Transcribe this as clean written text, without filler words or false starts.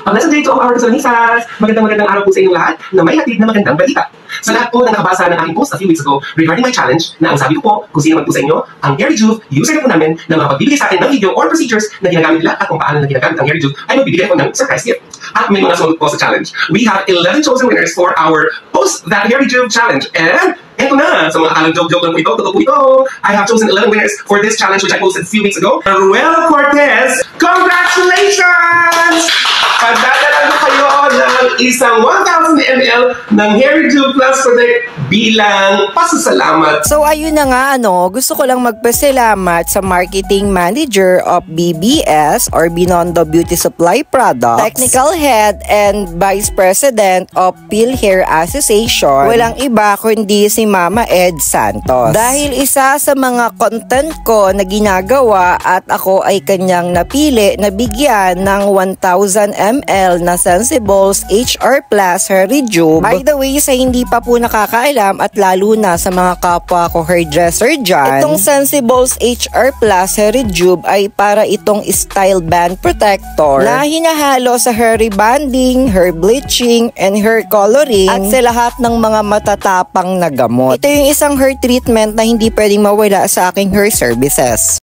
Blessed day to all our Kanisas! Magandang araw po sa inyong lahat na may hatid na magandang balita. Sa lahat po na nakabasa ng aking post a few weeks ago regarding my challenge na ang sabi ko po kung sino man po sa inyo ang Hair Rejuve user na po namin na makapagbibigay sa akin ng video or procedures na ginagamit nila at kung paano na ginagamit ang Hair Rejuve ay magbibigay ko ng surprise gift. At may mga sumunod po sa challenge. We have 11 chosen winners for our Post That Hair Rejuve challenge. And eto na, sa mga akalang joke-joke lang po ito, totoo po ito. I have chosen 11 winners for this challenge which I posted a few weeks ago. Ruel Cortez, congratulations! Pagdadalan ko kayo ng isang 1,000 ml ng Hair Rejuve Plus product bilang pasasalamat. So ayun na nga gusto ko lang magpasalamat sa Marketing Manager of BBS or Binondo Beauty Supply Products, Technical Head and Vice President of Peel Hair Association, walang iba kundi si Mama Ed Santos. Dahil isa sa mga content ko na ginagawa at ako ay kanyang napili na bigyan ng 1,000 ml na Sensibles HR Plus Hair Rejuve. By the way, sa hindi pa po nakakaalam at lalo na sa mga kapwa ko hairdresser dyan, itong Sensibles HR Plus Hair Rejuve ay para itong style band protector na hinahalo sa hair rebonding, hair bleaching, and hair coloring at sa lahat ng mga matatapang na gamot. Ito yung isang hair treatment na hindi pwedeng mawala sa aking hair services.